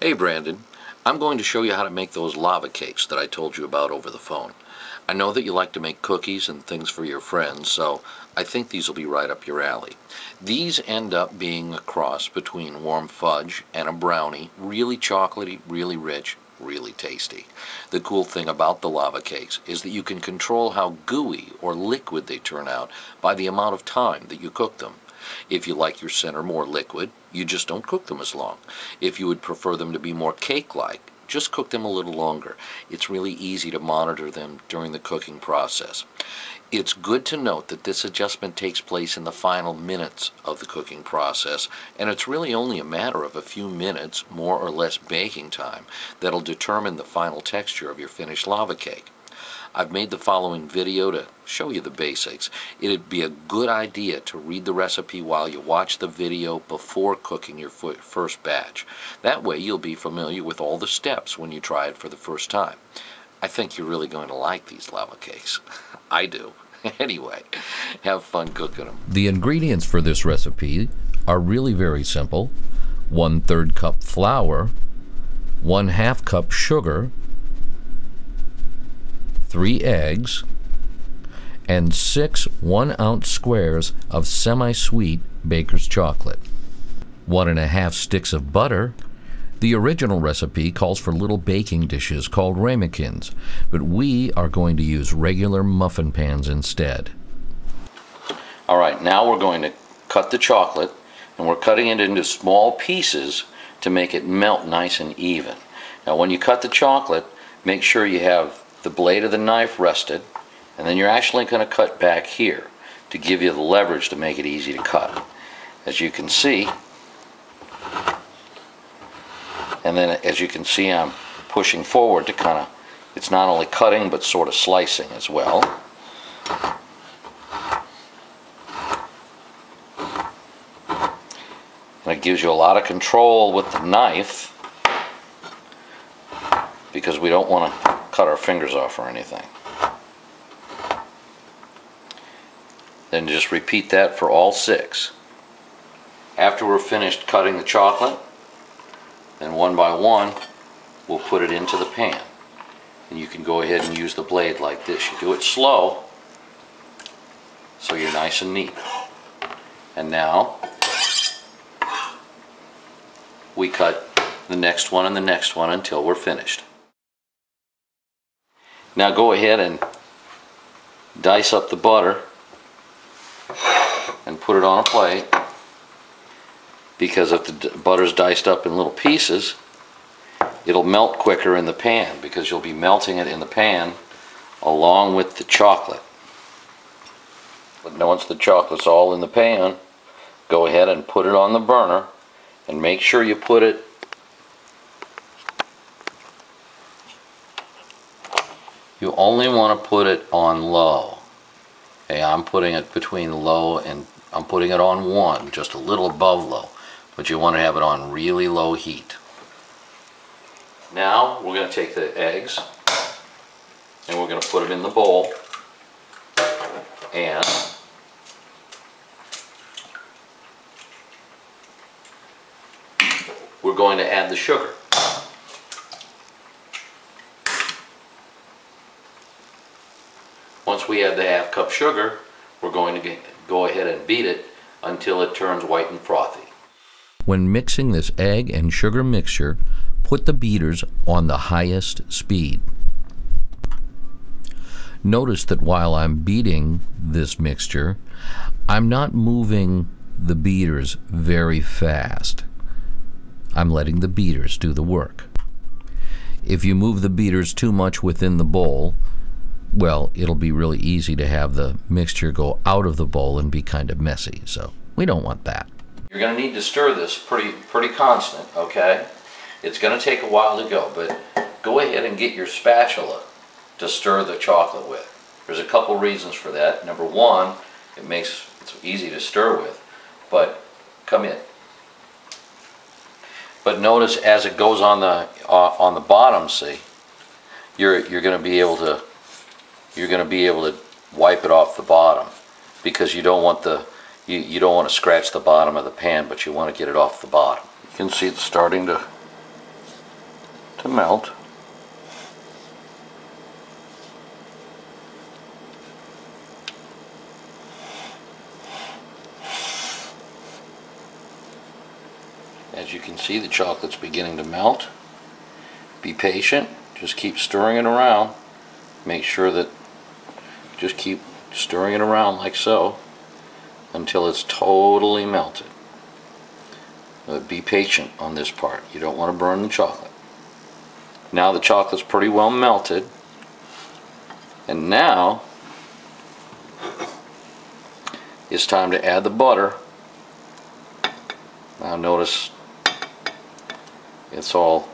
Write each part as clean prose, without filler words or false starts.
Hey Brandon, I'm going to show you how to make those lava cakes that I told you about over the phone. I know that you like to make cookies and things for your friends, so I think these will be right up your alley. These end up being a cross between warm fudge and a brownie, really chocolatey, really rich, really tasty. The cool thing about the lava cakes is that you can control how gooey or liquid they turn out by the amount of time that you cook them. If you like your center more liquid, you just don't cook them as long. If you would prefer them to be more cake-like, just cook them a little longer. It's really easy to monitor them during the cooking process. It's good to note that this adjustment takes place in the final minutes of the cooking process, and it's really only a matter of a few minutes, more or less baking time, that'll determine the final texture of your finished lava cake. I've made the following video to show you the basics. It'd be a good idea to read the recipe while you watch the video before cooking your first batch. That way you'll be familiar with all the steps when you try it for the first time. I think you're really going to like these lava cakes. I do. Anyway, have fun cooking them. The ingredients for this recipe are really very simple. 1/3 cup flour, 1/2 cup sugar, 3 eggs, and 6 1-ounce squares of semi-sweet baker's chocolate. 1½ sticks of butter. The original recipe calls for little baking dishes called ramekins, but we are going to use regular muffin pans instead. Alright, now we're going to cut the chocolate, and we're cutting it into small pieces to make it melt nice and even. Now when you cut the chocolate, make sure you have the blade of the knife rested, and then you're actually going to cut back here to give you the leverage to make it easy to cut. As you can see, and then as you can see, I'm pushing forward to kind of, it's not only cutting but sort of slicing as well. And it gives you a lot of control with the knife because we don't want to cut our fingers off or anything. Then just repeat that for all 6. After we're finished cutting the chocolate, then one by one we'll put it into the pan. And you can go ahead and use the blade like this. You do it slow so you're nice and neat. And now we cut the next one and the next one until we're finished. Now go ahead and dice up the butter and put it on a plate, because if the butter's diced up in little pieces, it'll melt quicker in the pan because you'll be melting it in the pan along with the chocolate. But once the chocolate's all in the pan, go ahead and put it on the burner, and make sure you put it You only want to put it on low. Okay, I'm putting it between low and I'm putting it on 1, just a little above low. But you want to have it on really low heat. Now we're going to take the eggs and we're going to put them in the bowl, and we're going to add the sugar. Once we add the 1/2 cup sugar, we're going to go ahead and beat it until it turns white and frothy. When mixing this egg and sugar mixture, put the beaters on the highest speed. Notice that while I'm beating this mixture, I'm not moving the beaters very fast. I'm letting the beaters do the work. If you move the beaters too much within the bowl, well, it'll be really easy to have the mixture go out of the bowl and be kind of messy, so we don't want that. You're going to need to stir this pretty constant, okay? It's going to take a while to go, but go ahead and get your spatula to stir the chocolate with. There's a couple reasons for that. Number one, it's easy to stir with, but come in. But notice as it goes on the bottom, see, you're going to be able to wipe it off the bottom, because you don't want you don't want to scratch the bottom of the pan, but you want to get it off the bottom. You can see it's starting to to melt. As you can see, the chocolate's beginning to melt. Be patient, just keep stirring it around. Make sure that, just keep stirring it around like so until it's totally melted. Be patient on this part. You don't want to burn the chocolate. Now the chocolate's pretty well melted, and now it's time to add the butter. Now notice it's all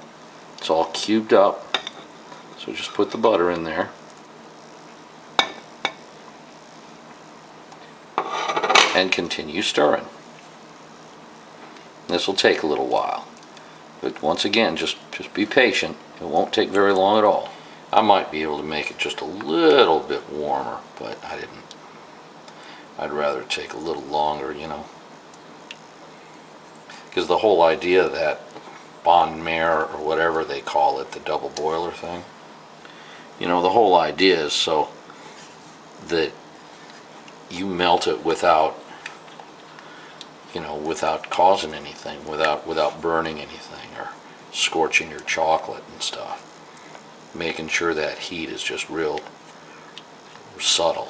cubed up, so just put the butter in there and continue stirring. This will take a little while, but once again, just be patient. It won't take very long at all. I might be able to make it just a little bit warmer, but I didn't. I'd rather take a little longer, you know, because the whole idea of that bon mer or whatever they call it, the double boiler thing, you know, the whole idea is so that you melt it without, you know, without causing anything, without burning anything or scorching your chocolate and stuff. Making sure that heat is just real subtle.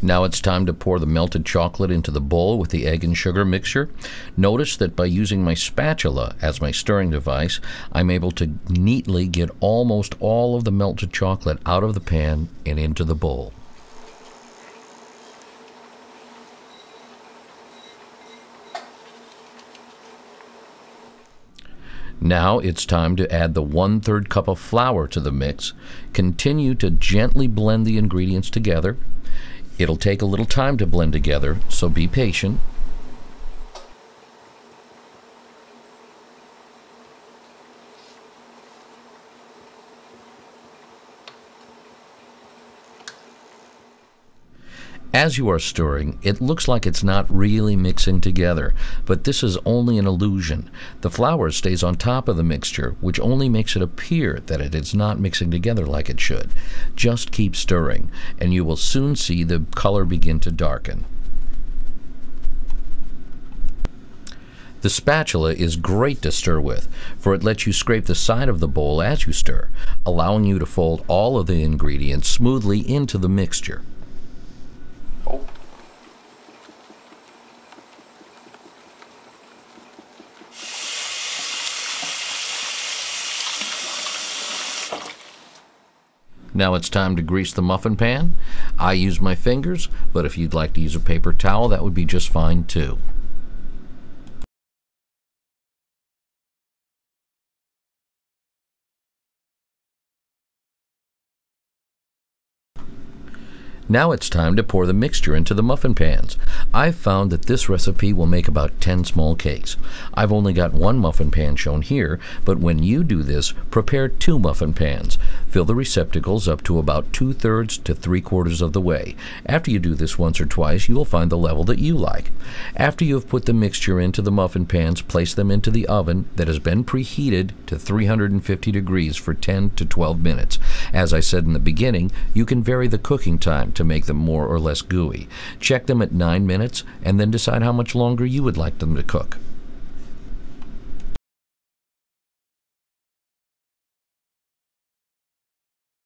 Now it's time to pour the melted chocolate into the bowl with the egg and sugar mixture. Notice that by using my spatula as my stirring device, I'm able to neatly get almost all of the melted chocolate out of the pan and into the bowl. Now it's time to add the 1/3 cup of flour to the mix. Continue to gently blend the ingredients together. It'll take a little time to blend together, so be patient. As you are stirring, it looks like it's not really mixing together, but this is only an illusion. The flour stays on top of the mixture, which only makes it appear that it is not mixing together like it should. Just keep stirring, and you will soon see the color begin to darken. The spatula is great to stir with, for it lets you scrape the side of the bowl as you stir, allowing you to fold all of the ingredients smoothly into the mixture. Now it's time to grease the muffin pan. I use my fingers, but if you'd like to use a paper towel, that would be just fine too. Now it's time to pour the mixture into the muffin pans. I've found that this recipe will make about 10 small cakes. I've only got one muffin pan shown here, but when you do this, prepare 2 muffin pans. Fill the receptacles up to about 2/3 to 3/4 of the way. After you do this once or twice, you will find the level that you like. After you have put the mixture into the muffin pans, place them into the oven that has been preheated to 350 degrees for 10 to 12 minutes. As I said in the beginning, you can vary the cooking time to make them more or less gooey. Check them at 9 minutes and then decide how much longer you would like them to cook.